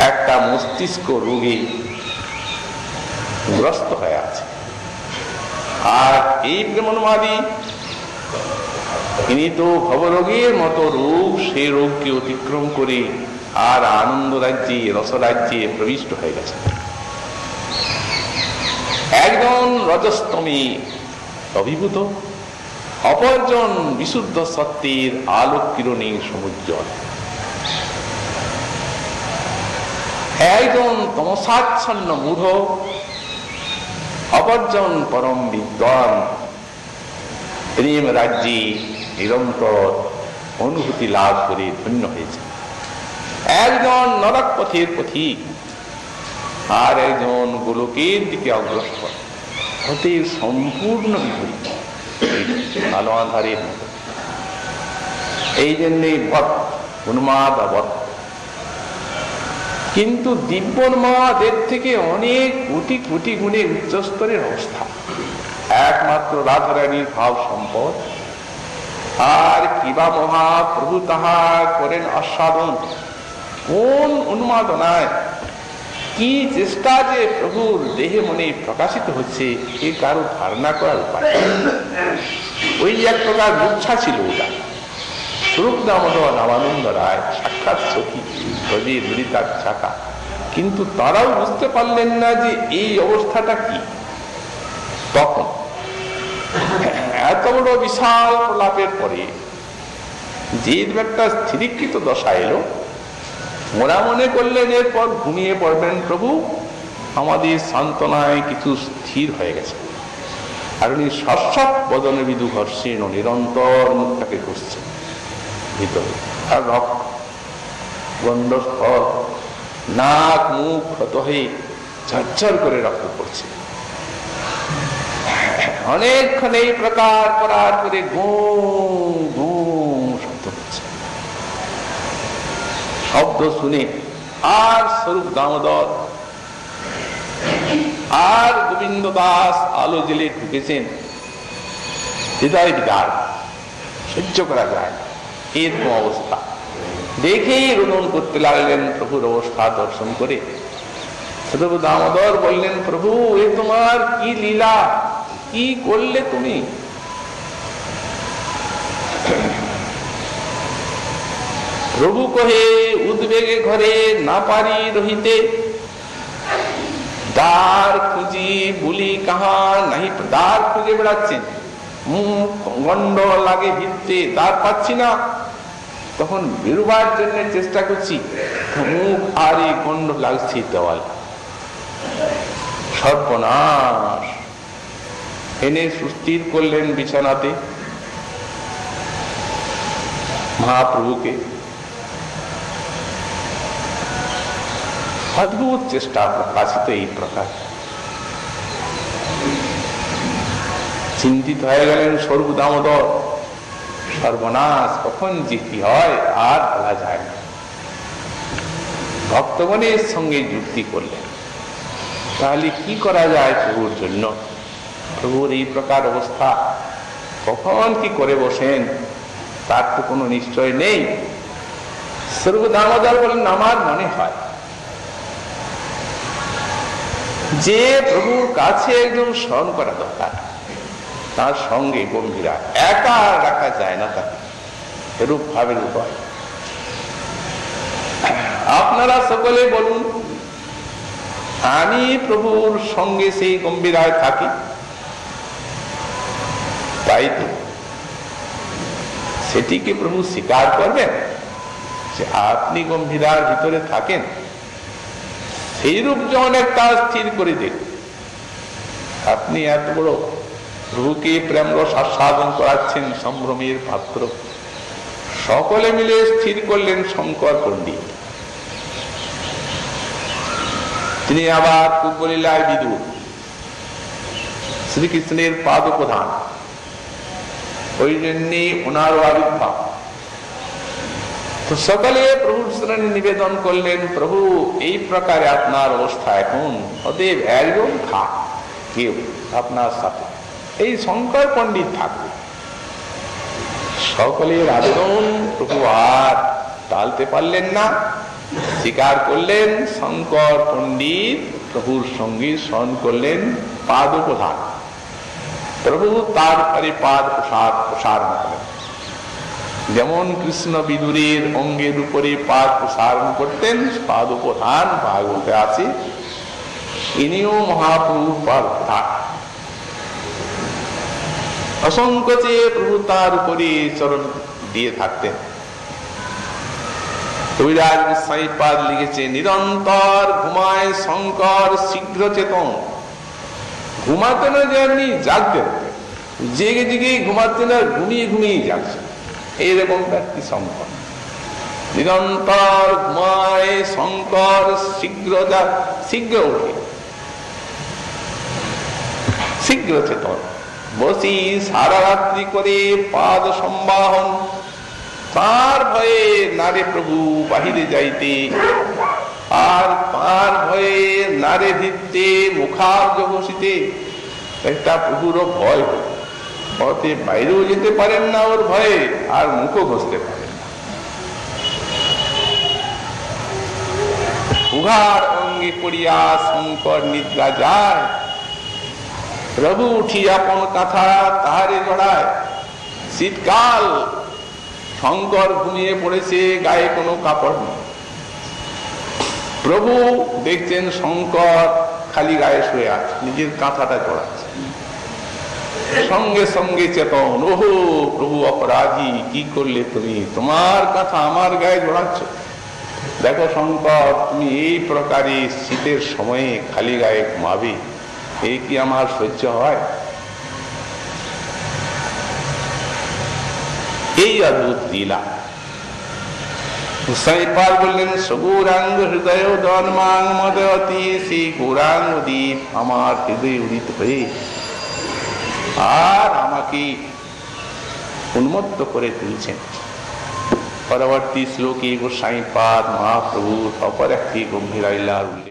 A: একটা মস্তিষ্ক রোগে গ্রস্ত হয়ে আছে। আর এই প্রেমোন্মাদী ইনি তো ভবরোগের মতো রোগ, সে রোগকে অতিক্রম করে আর আনন্দ রাজ্যে, রসরাজ্যে প্রবিষ্ট হয়ে গেছে। একজন রজস্তমে অভিভূত, অপরজন বিশুদ্ধ সত্যের আলোক কিরণে সমুজ্জ্বল। একজন তমসাচ্ছন্ন মূঢ়, অপরজন পরম বিদ্বান, প্রেম রাজ্যে নিরন্তর অনুভূতি লাভ করে ধন্য হয়েছে। একজন নরক পথের পথিক, আর একজন গোলকের দিকে অগ্রসর, হতে সম্পূর্ণ বিপরীত, আলো আধারের মতো। এই জন্যে বৎ উন্মাদ বৎ। কিন্তু দিব্য উন্মাদের থেকে অনেক কোটি কোটি গুণে উচ্চস্তরের অবস্থা। একমাত্র রাধারানীর ভাব সম্পদ, আর কিবা মহাপ্রভু তাহা করেন আস্বাদন। কোন উন্মাদনায়, কি চেষ্টা যে প্রভুর দেহে মনে প্রকাশিত হচ্ছে, এ কারো ধারণা করার উপায়। ওই এক প্রকার মূর্ছা ছিল ওটা। স্বরূপ দামোদর রামানন্দ রায় সাক্ষাৎ সখী, ব্রজের ললিতার চাকা, কিন্তু তারাও বুঝতে পারলেন না যে এই অবস্থাটা কি। তখন এত বড় বিশাল প্রলাপের পরে যে একটা স্থিরীকৃত দশা এলো, ওরা মনে করলেন এরপর ঘুমিয়ে পড়বেন প্রভু, আমাদের সান্ত্বনায় কিছু স্থির হয়ে গেছে। আর উনি সৎসৎ বদনে বিদু ঘর্ষণ নিরন্তর মুখটাকে ঘুরছেন ভিতরে, আর রক্ত গন্ধস্থল, নাক মুখ ক্ষত হয়ে ঝরঝর করে রক্ত পড়ছে। অনেকক্ষণ এই প্রকার করার পরে গুম গুম শব্দ হচ্ছে। শব্দ শুনে আর স্বরূপ দামোদর আর গোবিন্দ দাস আলো জেলে ঢুকেছেন। হৃদয় বিদার, সহ্য করা যায় না এরকম অবস্থা দেখেই রোদন করতে লাগলেন প্রভুর অবস্থা দর্শন করে। স্বরূপ দামোদর বললেন, প্রভু এ তোমার কি লীলা, কি করলে তুমি? প্রভু কহে, উদ্বেগে ঘরে না পারি রহিতে, দ্বার খুঁজি বলি কাহা নাহি। দ্বার খুঁজে বেড়াচ্ছেন, মুখ গন্ড লাগে ভিত্তে, দ্বার পাচ্ছি না। তখন বেরোবার জন্য চেষ্টা করছি, মুখ আর এই গন্ড লাগছে দেওয়াল। সর্বনাশ! এনে সুস্থির করলেন বিছানাতে মহাপ্রভুকে। অদ্ভুত চেষ্টা প্রকাশিত এই প্রকার। চিন্তিত হয়ে গেলেন স্বরূপ দামোদর, সর্বনাশ, কখন যে কি হয় আর বলা যায় না। ভক্তগণের সঙ্গে যুক্তি করলেন, তাহলে কি করা যায় প্রভুর জন্য? প্রভুর এই প্রকার অবস্থা, কখন কি করে বসেন তার তো কোনো নিশ্চয় নেই। স্বরূপ দামোদর বলেন, আমার মনে হয় যে প্রভুর কাছে একজন স্মরণ করা দরকার, তার সঙ্গে গম্ভীরা, একা রাখা যায় না তাকে, এরূপ ভাবের উপায়। আপনারা সকলে বলুন, আমি প্রভুর সঙ্গে সেই গম্ভীরায় থাকি, তাই তো সেটিকে প্রভু স্বীকার করবেন যে আপনি গম্ভীরার ভিতরে থাকেন? সেইরূপ যখন একটা স্থির করে দেখ, আপনি এত বড় প্রভুকে প্রেম রস আস্বাদন করাচ্ছেন, সম্ভ্রমের পাত্র, সকলে মিলে স্থির করলেন শঙ্কর পণ্ডিত। তিনি আবার পূর্বলীলায় বিদুর, শ্রীকৃষ্ণের পাদ প্রধান, ওই জন্যে ওনারও আবির্ভাব। তো সকলে প্রভুর শরণে নিবেদন করলেন, প্রভু এই প্রকারে আপনার অবস্থা এখন, অতএব একজন থাক কেউ আপনার সাথে, এই শঙ্কর পণ্ডিত থাকবে। সকলের আবেদন প্রভু আর টালতে পারলেন না, স্বীকার করলেন। শঙ্কর পণ্ডিত প্রভুর সঙ্গে শয়ন করলেন পাদ প্রধান। প্রভু তারপরে পাদ প্রসারণ করেন। যেমন কৃষ্ণ বিদুরের অঙ্গের উপরে পাদ প্রসারণ করতেন, পাদ প্রধান ভাগবতে আছে, ইনিও মহাপ্রভুর পাদ প্রধান। অসংকোচে প্রভু তার উপরে চরণ দিয়ে থাকতেন। কবিরাজ গোস্বামী পাদ লিখেছে, নিরন্তর ঘুমায় শঙ্কর শীঘ্র চেতন। ঘুমাতেন যেমনি জাগতেন, জেগে জেগে ঘুমাতেন আর ঘুমিয়ে ঘুমিয়ে জাগছেন, এইরকম ব্যক্তি শঙ্কর। নিরন্তর ঘুমায় শঙ্কর শীঘ্র ওঠে, শীঘ্র চেতন। বসি সারা রাত্রি করে পাদ সম্বাহন, তার ভয়ে নারে প্রভু বাহিরে যাইতে, আর তার ভয়ে নারে ভিত্তে মুখার্য বসিতে। একটা প্রভুরও ভয় হল, অতে বাইরেও যেতে পারেন না ওর ভয়ে, আর মুখও ঘষতে পারেন না। উহার অঙ্গে পড়িয়া শঙ্কর নিদ্রা যায়। প্রভু উঠি আপন কাঁথা তাহারে জড়ায়। শীতকাল, শঙ্কর ঘুমিয়ে পড়েছে, গায়ে কোনো কাপড় নেই। প্রভু দেখছেন শঙ্কর খালি গায়ে শুয়ে আছে, নিজের কাঁথাটা জড়াচ্ছে। সঙ্গে সঙ্গে চেতন, ওহো প্রভু অপরাধী, কি করলে তুমি, তোমার কাঁথা আমার গায়ে জড়াচ্ছ। দেখো শঙ্কর, তুমি এই প্রকারে শীতের সময়ে খালি গায়ে ঘুমাবে, এই কি আমার সহ্য হয়? এই অদ্ভুত লীলা। গোস্বামীপাদ বললেন, সগৌরাঙ্গ হৃদয় দন্মাং মদয়তি, সেই গৌরাঙ্গ দ্বীপ আমার হৃদয়ে উদিত হয়ে আর আমাকে উন্মত্ত করে তুলছেন। পরবর্তী শ্লোকে গোস্বামীপাদ মহাপ্রভুর অপর একটি গম্ভীর লীলার উল্লেখ।